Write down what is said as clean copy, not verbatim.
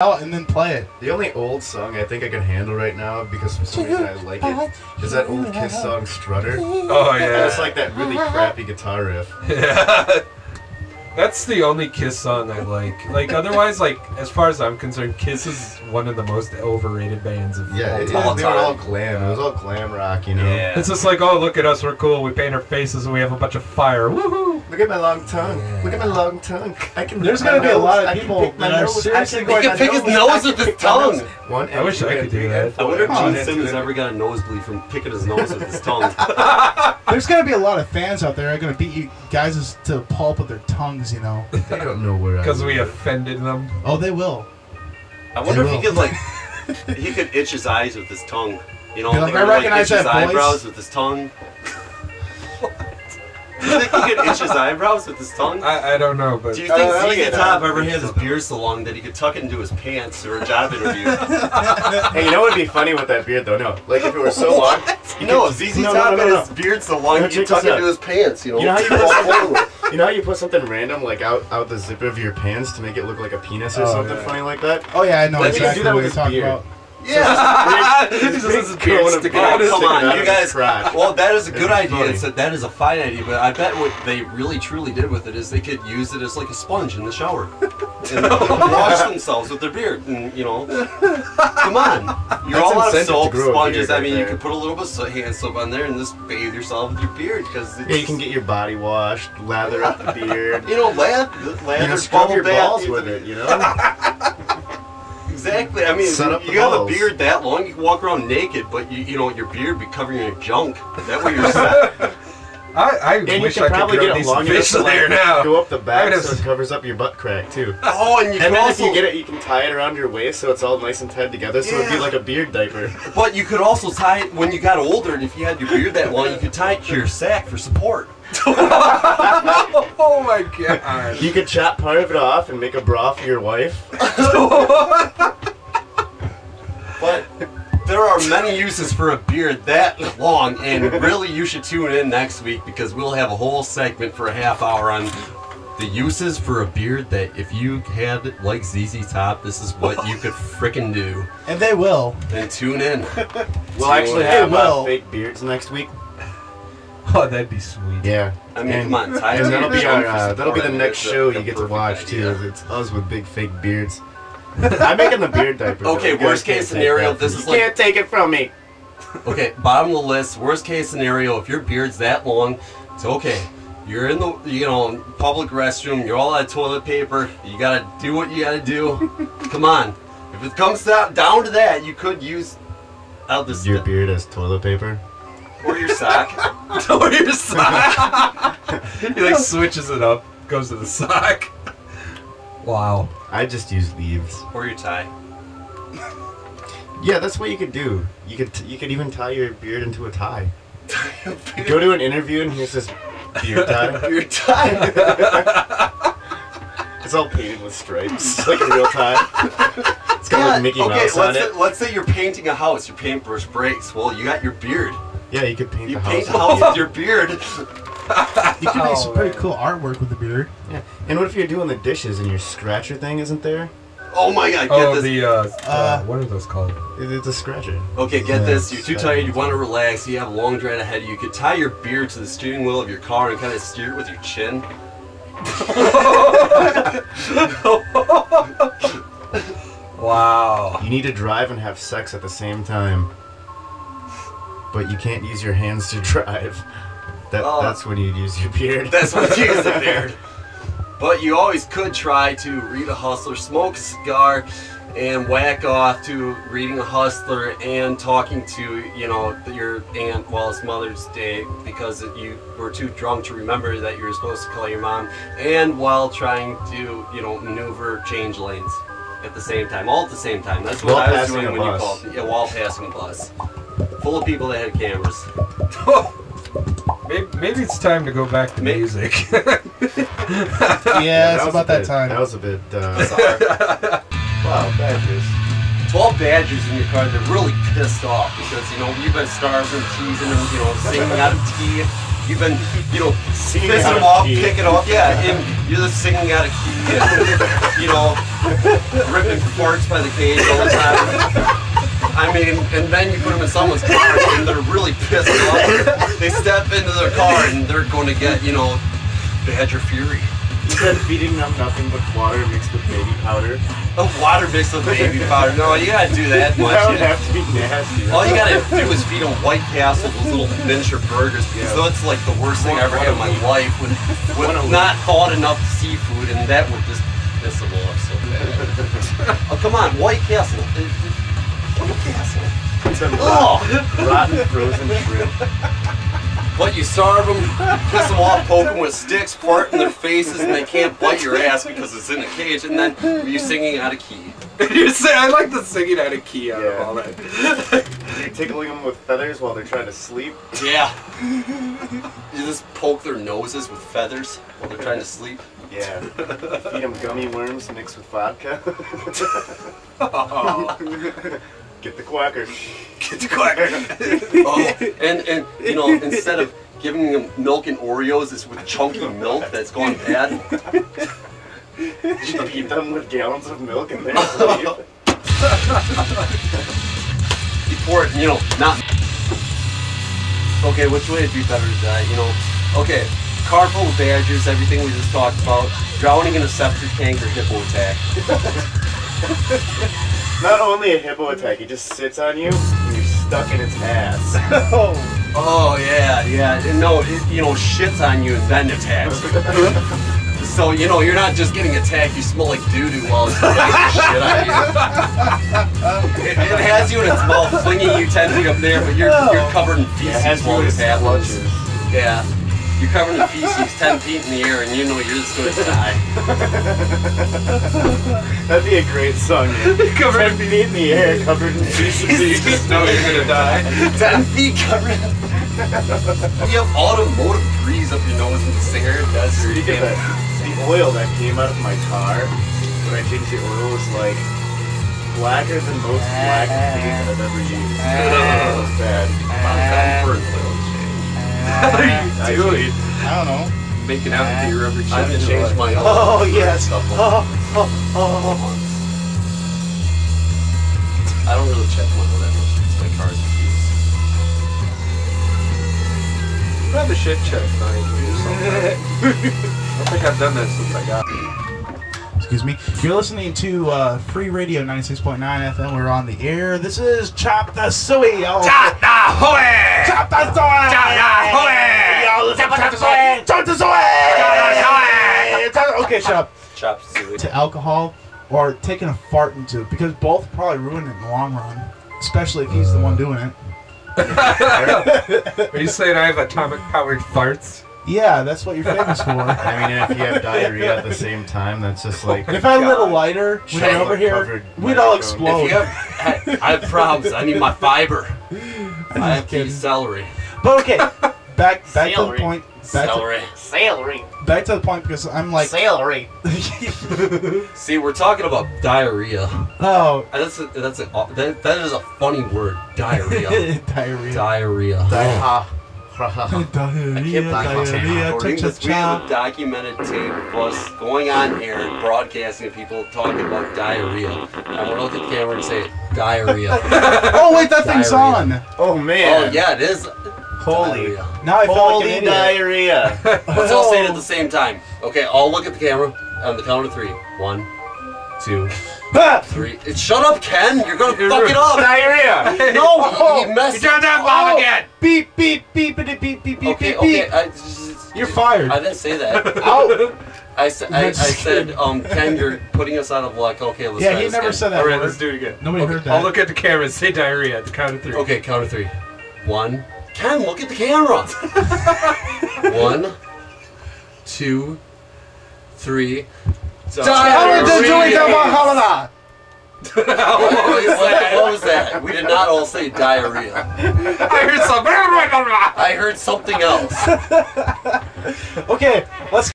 out and then play it. The only old song I think I can handle right now, because for some reason I like it, is that old Kiss song, Strutter. Oh, yeah. And it's like that really crappy guitar riff. Yeah. That's the only Kiss song I like. Like, otherwise, like, as far as I'm concerned, Kiss is one of the most overrated bands of Yeah, all time. they were all glam. It was all glam rock, you know? Yeah. It's just like, oh, look at us, we're cool, we paint our faces and we have a bunch of fire. Woohoo! Look at my long tongue. Yeah. Look at my long tongue. There's going to be a lot of people that are seriously going to pick his nose with his tongue. I wish I could do that. I wonder if Gene Simmons ever got a nosebleed from picking his nose with his tongue. There's going to be a lot of fans out there that are going to beat you guys to the pulp with their tongues, you know. They don't know where I because we offended them. Oh, they will. I wonder if he could, like, he could itch his eyes with his tongue. You know, like, I recognize itch that his voice. eyebrows with his tongue. Do you think he could itch his eyebrows with his tongue? I don't know, but... Do you think ZZ Top ever had his beard so long that he could tuck it into his pants for a job interview? Hey, you know what would be funny with that beard, though? No. Like, if it were so long... No, ZZ Top had his beard so long he could tuck it into his pants, you know? You know how you put something random, like, out the zip of your pants to make it look like a penis or something funny like that? Oh, yeah, I know Then exactly what you're talking beard. about. Yeah, this is beard sticking out. Come on, you guys. Well, that is a good idea. That is a fine idea. But I bet what they really truly did with it is they could use it as like a sponge in the shower and wash themselves with their beard. And you know, come on, you're all out of soap, sponges. I mean, you could put a little bit of hand soap on there and just bathe yourself with your beard because you can get your body washed, lather up the beard. You know, lather, scrub your balls with it. You know. Exactly. I mean, you have a beard that long, you can walk around naked, but you know your beard be covering your junk. That way you're set. I wish I could grow these facial hair now. Go up the back so it covers up your butt crack too. Oh, and you can then also, if you get it, you can tie it around your waist so it's all nice and tied together, so it'd be like a beard diaper. But you could also tie it when you got older, and if you had your beard that long, you could tie it to your sack for support. Oh my god! You could chop part of it off and make a bra for your wife. But there are many uses for a beard that long, and really you should tune in next week because we'll have a whole segment for a half hour on the uses for a beard that if you had like ZZ Top, this is what you could frickin' do. And they will. And tune in. We'll actually have fake beards next week. Oh, that'd be sweet. Yeah. I mean, come on, and that'll be our that'll be the next show you get to watch too. It's us with big fake beards. I'm making the beard diaper. Okay, worst case scenario, this is like... You can't take it from me. Okay, bottom of the list, worst case scenario, if your beard's that long, it's okay. You're in the, you know, public restroom, you're all out of toilet paper, you gotta do what you gotta do. Come on. If it comes down to that, you could use your beard as toilet paper. Or your sock. Or your sock. He like switches it up, goes to the sock. Wow. I just use leaves. Or your tie. Yeah, that's what you could do. You could even tie your beard into a tie. Go to an interview and here's this beard tie. Beard tie. It's all painted with stripes, like a real tie. It's got like Mickey Mouse on it. Let's say you're painting a house. Your paintbrush breaks. Well, you got your beard. Yeah, you could paint the house. You paint the house with your beard. You can make some pretty cool artwork with the beard. Yeah. And what if you're doing the dishes and your scratcher thing isn't there? Oh my god, get this. What are those called? It's a scratcher. Okay, get this. You're too tired, you want to relax, you have a long drive ahead. You could tie your beard to the steering wheel of your car and kind of steer it with your chin. Wow. You need to drive and have sex at the same time. But you can't use your hands to drive. That's when you use your beard. That's when you use the beard. But you always could try to read a Hustler, smoke a cigar, and whack off to reading a Hustler and talking to, you know, your aunt while it's Mother's Day because you were too drunk to remember that you were supposed to call your mom, and while trying to, you know, maneuver change lanes at the same time, all at the same time. That's what I was doing when you called. Yeah, while passing a bus. Full of people that had cameras. Maybe it's time to go back to music. Yeah, it's about that time. That was a bit Wow, badgers. 12 badgers in your car, they're really pissed off because, you know, you've been starving, teasing them, you know, singing out of tea. You've been, you know, pissing them off, picking off. Yeah, and You're just singing out of key, and, you know, ripping farts by the cage all the time. I mean, and then you put them in someone's car and they're really pissed off. They step into their car and they're going to get, you know, Badger Fury. You said feeding them nothing but water mixed with baby powder. Water mixed with baby powder. No, you gotta do that much. That would have to be nasty. All you gotta do is feed them White Castle, those little miniature burgers, because that's like the worst thing I ever had in my life with not thawed enough seafood, and that would just piss them off so bad. Oh, come on, White Castle. White Castle. It's a rotten frozen shrimp. But you starve them, piss them off, poke them with sticks, fart in their faces, and they can't bite your ass because it's in a cage, and then you're singing out of key. I like the singing out of key out of all that. You're tickling them with feathers while they're trying to sleep. Yeah. You just poke their noses with feathers while they're trying to sleep. Yeah. Feed them gummy worms mixed with vodka. Get the quacker. Get the quacker. Oh, and you know, instead of giving them milk and Oreos, it's with chunky milk that's gone bad. You feed them with gallons of milk and they're asleep. You pour it, you know, not. Okay, which way would be better to die? You know, okay, car full of badgers, everything we just talked about, drowning in a septic tank or hippo attack. Not only a hippo attack, it just sits on you and you're stuck in its ass. Oh yeah, yeah. No, you know, shits on you and then attacks. So, you know, you're not just getting attacked, you smell like doo-doo while it's blazing shit on you. It has you in its mouth, flinging you 10 feet up there, but you're covered in feces while this happens. Yeah. You're covered in feces 10 feet in the air, and you know you're just going to die. That'd be a great song, man. Covered 10 feet in the air, covered in feces. You just know you're going to die. 10 feet covered. You have automotive breeze up your nose with the singer. That's Speaking of that, the oil that came out of my car when I changed the oil was like blacker than most black paint I've ever used. It was bad. for an oil change. What are you doing? I don't know. Making out with your rubber I haven't changed my oil. Oh, yes. I don't really check my oil that much because my car's confused. Grab a shit check, not even something. I don't think I've done that since I got Excuse me. You're listening to Free Radio 96.9 FM. We're on the air. This is Chop the Suey. Chop the Suey! Chop the Suey! Chop the Suey! Yo, listen, Chop the Suey! Chop the Suey! Okay, shut up. Chop Suey. To alcohol or taking a fart into it, because both probably ruin it in the long run, especially if he's the one doing it. Are you saying I have atomic-powered farts? Yeah, that's what you're famous for. I mean, if you have diarrhea at the same time, that's just like... If I lit a lighter when you're over here, we'd all explode. If you have, I have problems. I need my fiber. I have to eat celery. But okay, back to the point. Celery. Back to the point, because I'm like... Celery. See, we're talking about diarrhea. Oh. That is a funny word. Diarrhea. Diarrhea. Diarrhea. Diarrhea. According to we have a documented tape of us going on air, broadcasting to people talking about diarrhea. I want to look at the camera and say diarrhea. Oh wait, that thing's on. Oh man. Oh yeah, it is. Holy. Diarrhea. Now I feel like an Holy idiot. diarrhea. Let's all say it at the same time. Okay, I'll look at the camera on the count of 3. 1, 2, 3. Shut up, Ken! You're gonna fuck it up! Diarrhea! No! He messed You turned that bomb again! Beep, beep, beep, beep, beep, beep, beep, Okay, beep. okay. You're fired. I didn't say that. Out. I said, Ken, you're putting us out of luck. Okay, let's Yeah, try he this never again. said that. Alright, word. let's do it again. Nobody Okay, heard that. I'll look at the camera and say diarrhea at the count of 3. Okay, count of 3. 1. Ken, look at the camera! 1, 2, 3. Diarrhea. What was that? We did not all say diarrhea. I heard something. I heard something else. Okay, let's